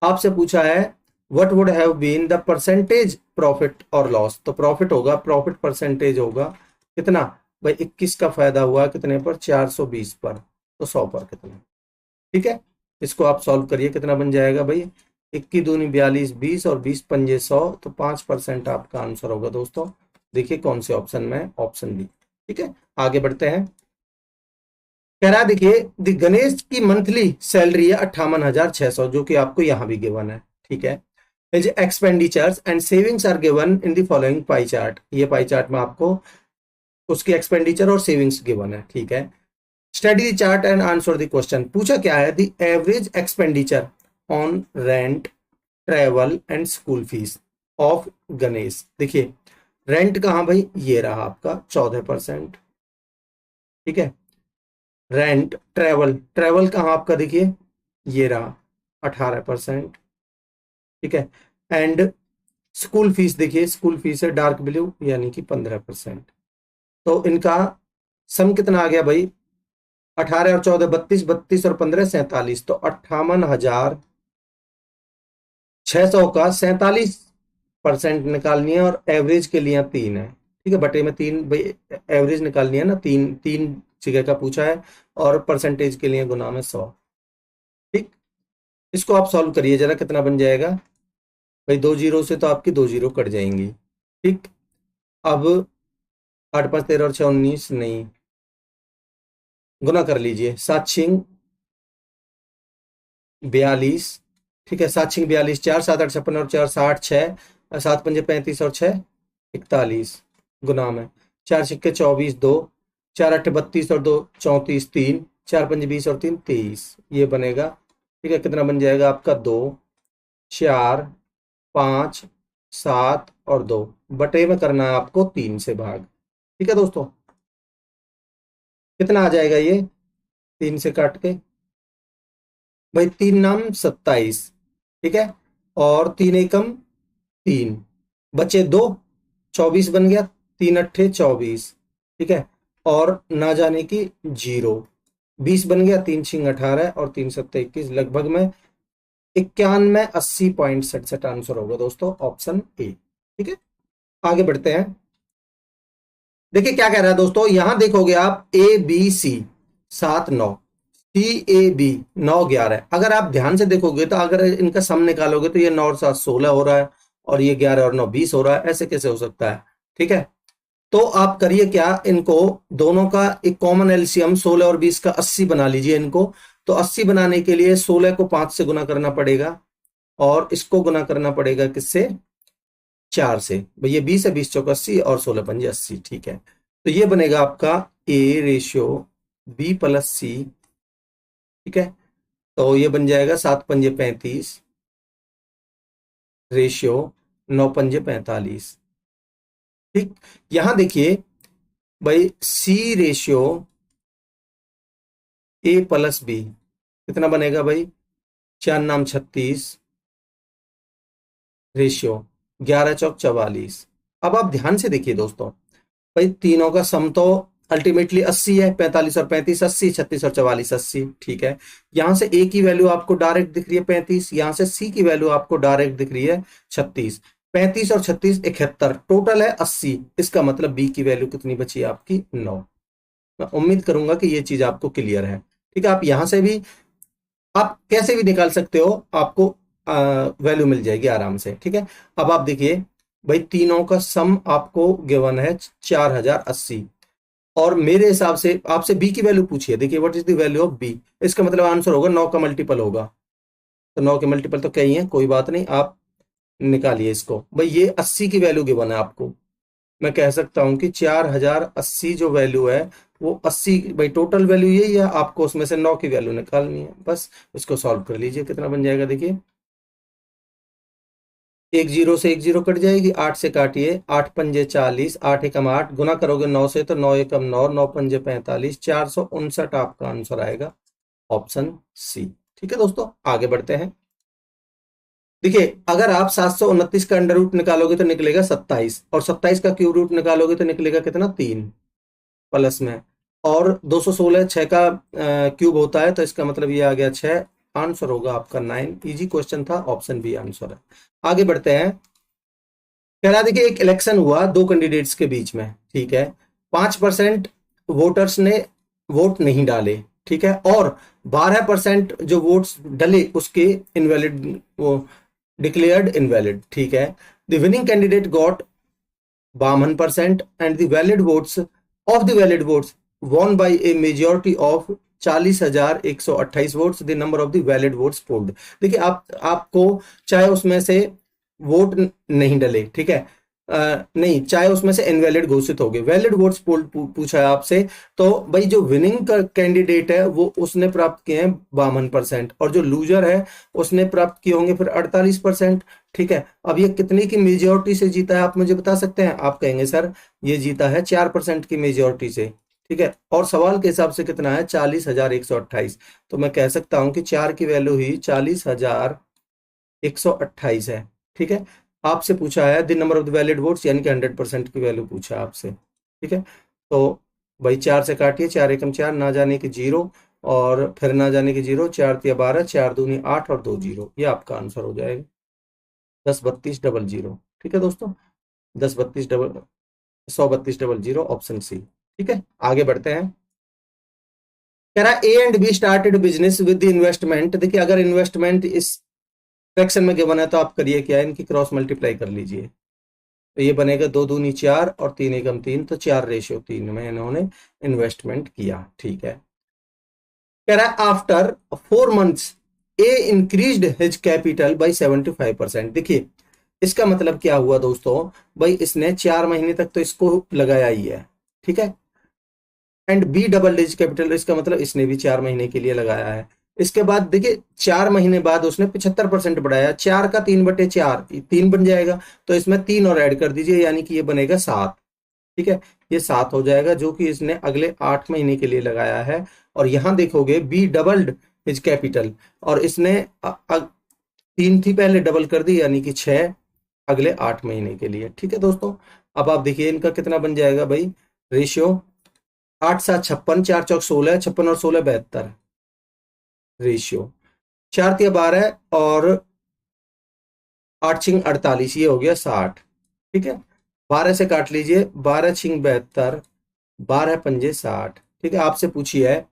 आपसे पूछा है what would have been the percentage profit और लॉस, तो प्रॉफिट होगा, प्रॉफिट परसेंटेज होगा कितना, भाई 21 का फायदा हुआ कितने पर, 420 पर, तो 100 पर कितना, ठीक है। इसको आप सॉल्व करिए, कितना बन जाएगा भाई, 21 दूनी 42, 20 और 20 पंजे 100, तो 5% आपका आंसर होगा दोस्तों। देखिए कौन से ऑप्शन में, ऑप्शन बी, ठीक है। आगे बढ़ते हैं। कह रहा है देखिए द गणेश की मंथली सैलरी है 58,600, जो कि आपको यहां भी गिवन है, ठीक है। Expenditures and savings are given in the following pie chart. ये पाई चार्ट में आपको उसकी एक्सपेंडिचर और सेविंग्स गिवन है, ठीक है। Study the chart and answer the question. पूछा क्या है, the average expenditure on rent, travel and school fees of Ganesh. देखिए रेंट कहाँ भाई, ये रहा आपका 14%, ठीक है। रेंट, ट्रेवल, ट्रेवल कहाँ आपका, देखिए ये रहा 18%, ठीक है। एंड स्कूल फीस, देखिए स्कूल फीस है डार्क ब्लू, यानी कि 15%। तो इनका सम कितना आ गया भाई, 18 और 14 32, 32 और 15 47, तो 58,600 का 47% निकालनी है, और एवरेज के लिए 3 है, ठीक है। बटे में 3, भाई एवरेज निकालनी है ना, तीन तीन जगह का पूछा है, और परसेंटेज के लिए गुना में 100, ठीक। इसको आप सॉल्व करिए जरा, कितना बन जाएगा भाई, 2 जीरो से तो आपकी 2 जीरो कट जाएंगी, ठीक। अब 8 5 13 और 6 19, नहीं, गुना कर लीजिए, 7 6 42, ठीक है। 7 6 42, 4 7 8 56 और 4 60, 6 7 5 35 और 6 41, गुना में 4 सिक्के 24, 2 4 8 32 और 2 34, 3 4 5 20 और 3 23, ये बनेगा ठीक है, कितना बन जाएगा आपका 2, 4, 5, 7 और 2 बटे में करना है आपको 3 से भाग। ठीक है दोस्तों, कितना आ जाएगा ये 3 से काट के भाई, 3 नाम 27। ठीक है, और 3 एकम 3, बचे 2, 24 बन गया, 3 अट्ठे 24। ठीक है, और ना जाने की 0, 20 बन गया, 3 छिंग 18 और 3 सत्ते 21, लगभग में 9180.67 आंसर होगा दोस्तों, ऑप्शन ए। ठीक है, आगे बढ़ते हैं। देखिए क्या कह रहा है दोस्तों, यहां देखोगे आप A B C 7 9, C A B 9 11। अगर आप ध्यान से देखोगे तो अगर इनका सम निकालोगे तो ये 9 और 7 16 हो रहा है, और ये 11 और 9 20 हो रहा है। ऐसे कैसे हो सकता है? ठीक है, तो आप करिए क्या, इनको दोनों का एक कॉमन एलसीएम 16 और 20 का 80 बना लीजिए इनको। तो 80 बनाने के लिए 16 को 5 से गुना करना पड़ेगा, और इसको गुना करना पड़ेगा किससे? 4 से। भाई ये 20 है, 20 चौक 80 और 16 पंजे 80। ठीक है, तो ये बनेगा आपका ए रेशियो बी प्लस सी। ठीक है, तो ये बन जाएगा 7 पंजे 35 रेशियो 9 पंजे 45। ठीक, यहां देखिए भाई सी रेशियो ए प्लस बी कितना बनेगा भाई? 4 नाम 36 रेशियो 11 चौक 44। अब आप ध्यान से देखिए दोस्तों, भाई तीनों का सम तो अल्टीमेटली 80 है, 45 और 35 80, 36 और 44 80। ठीक है, यहां से ए की वैल्यू आपको डायरेक्ट दिख रही है 35, यहां से सी की वैल्यू आपको डायरेक्ट दिख रही है 36। 35 और 36 71, टोटल है 80। इसका मतलब बी की वैल्यू कितनी बची है आपकी? 9। मैं उम्मीद करूंगा कि ये चीज आपको क्लियर है। ठीक है, आप यहां से भी आप कैसे भी निकाल सकते हो, आपको वैल्यू मिल जाएगी आराम से। ठीक है, अब आप देखिए भाई तीनों का सम आपको गिवन है 4080, और मेरे हिसाब से आपसे बी की वैल्यू पूछिए। देखिए what is the value of B, इसका मतलब आंसर होगा 9 का मल्टीपल होगा। तो 9 के मल्टीपल तो कई है, कोई बात नहीं, आप निकालिए इसको। भाई ये 80 की वैल्यू गिवन है आपको, मैं कह सकता हूं कि 4080 जो वैल्यू है वो 80, भाई टोटल वैल्यू यही है, आपको उसमें से 9 की वैल्यू निकालनी है बस। इसको सॉल्व कर लीजिए, कितना बन जाएगा देखिए, एक जीरो से एक जीरो कट जाएगी, 8 से काटिए, 8 पंजे 40, 8 एकम 8, गुना करोगे 9 से तो 9 एकम 9, 9 पंजे 45, 459 आपका आंसर आएगा, ऑप्शन सी। ठीक है दोस्तों, आगे बढ़ते हैं। देखिए अगर आप 729 का अंडर रूट निकालोगे तो निकलेगा 27, और 27 का क्यूब रूट निकालोगे तो निकलेगा कितना? 3 प्लस में, और 216 6 का क्यूब होता है, तो इसका मतलब ये आ गया 6। आंसर होगा आपका 9। इजी क्वेश्चन था, ऑप्शन बी आंसर है। आगे बढ़ते हैं। कह रहा देखिए एक इलेक्शन हुआ दो कैंडिडेट्स के बीच में। ठीक है, 5% वोटर्स ने वोट नहीं डाले। ठीक है, और 12% जो वोट्स डले उसके इनवैलिड, वो डिक्लेयर्ड इनवैलिड। ठीक है, the winning candidate got 52% and the valid votes of the valid votes won by A majority of 40,128 votes, the number of the valid votes polled. देखिए आपको चाहे उसमें से वोट नहीं डले, ठीक है, नहीं चाहे उसमें से इनवैलिड घोषित हो गए, वैलिड वोट्स पोल पूछा है आपसे, तो भाई जो विनिंग का कैंडिडेट है वो उसने प्राप्त किए हैं 52%, और जो लूजर है उसने प्राप्त किए होंगे फिर 48%। ठीक है, अब ये कितने की मेजोरिटी से जीता है आप मुझे बता सकते हैं? आप कहेंगे सर ये जीता है 4% की मेजोरिटी से। ठीक है, और सवाल के हिसाब से कितना है? 40,128। तो मैं कह सकता हूं कि 4 की वैल्यू ही 40,128 है। ठीक है, आपसे पूछा है the number of the valid votes, यानी कि 100% की वैल्यू पूछा है आपसे। ठीक है, तो भाई 4 से काटिए, 4 एकम 4, ना जाने की 0, और फिर ना जाने की 0, 4 तिया 12, 4 दूनी 8 और 2 0, ये आपका आंसर हो जाएगा 103200। ठीक है दोस्तों, 13200 ऑप्शन सी। ठीक है, आगे बढ़ते हैं। कह रहा ए and be started business with investment. देखिए अगर इन्वेस्टमेंट इस फ्रैक्शन में गिवन है तो आप करिए क्या, इनकी क्रॉस मल्टीप्लाई कर लीजिए, तो ये बनेगा 2 दूनी 4 और 3 एकम 3, तो 4:3 में इन्होंने इन्वेस्टमेंट किया। ठीक है, कह रहा है after 4 months A increased his capital by 75%। देखिए इसका मतलब क्या हुआ दोस्तों, भाई इसने 4 महीने तक तो इसको लगाया ही है। ठीक है, and B double digit capital, इसका मतलब इसने भी 4 महीने के लिए लगाया है। इसके बाद देखिए 4 महीने बाद उसने 75% बढ़ाया, 4 का 3/4 3 बन जाएगा, तो इसमें 3 और ऐड कर दीजिए, यानी कि ये बनेगा 7। ठीक है, ये 7 हो जाएगा, जो कि इसने अगले 8 महीने के लिए लगाया है। और यहां देखोगे बी डबल्ड हिज कैपिटल, और इसने 3 थी पहले, डबल कर दी, यानी कि 6 अगले 8 महीने के लिए। ठीक है दोस्तों, अब आप देखिए इनका कितना बन जाएगा भाई रेशियो, 8 7 56, 4 चौक 16, 56 और 16 72 रेशियो, 4 तिया 12 और 8 छिंग 48, ये हो गया 60। ठीक है, 12 से काट लीजिए, 12 छिंग 72, 12 पंजे 60। ठीक है, आपसे पूछिए है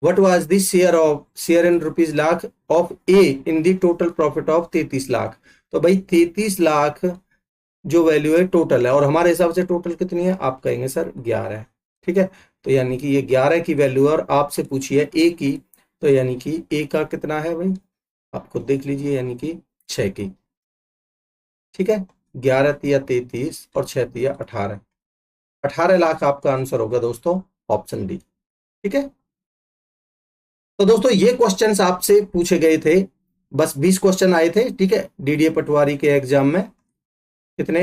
what was the share in rupees lakh of A in the total profit of 33 lakh. तो भाई 33 लाख जो वैल्यू है टोटल है, और हमारे हिसाब से टोटल कितनी है, आप कहेंगे सर 11। ठीक है, तो यानी कि ये 11 की वैल्यू है, और आपसे पूछिए ए की, तो यानी कि ए का कितना है भाई, आप खुद देख लीजिए, यानी कि 6 की। ठीक है, 11 तिया 33 और 6 तिया 18, 18 लाख आपका आंसर होगा दोस्तों, ऑप्शन डी। ठीक है, तो दोस्तों ये क्वेश्चंस आपसे पूछे गए थे, बस 20 क्वेश्चन आए थे। ठीक है, डीडीए पटवारी के एग्जाम में कितने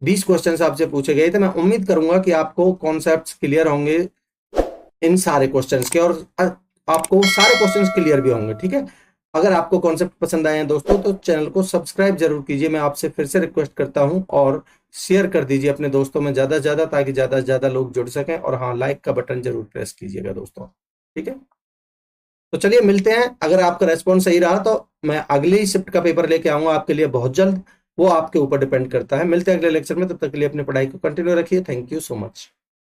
20 क्वेश्चंस आपसे पूछे गए थे। मैं उम्मीद करूंगा कि आपको कॉन्सेप्ट्स क्लियर होंगे इन सारे क्वेश्चंस के, और आपको सारे क्वेश्चंस क्लियर भी होंगे। ठीक है, अगर आपको कॉन्सेप्ट पसंद आए हैं दोस्तों, तो चैनल को सब्सक्राइब जरूर कीजिए, मैं आपसे फिर से रिक्वेस्ट करता हूं, और शेयर कर दीजिए अपने दोस्तों में ज्यादा से ज्यादा, ताकि ज्यादा से ज्यादा लोग जुड़ सकें। और हाँ, लाइक का बटन जरूर प्रेस कीजिएगा दोस्तों। ठीक है, तो चलिए मिलते हैं। अगर आपका रेस्पॉन्स सही रहा तो मैं अगली शिफ्ट का पेपर लेके आऊंगा आपके लिए बहुत जल्द, वो आपके ऊपर डिपेंड करता है। मिलते हैं अगले लेक्चर में, तब तक के लिए अपनी पढ़ाई को कंटिन्यू रखिए। Thank you so much.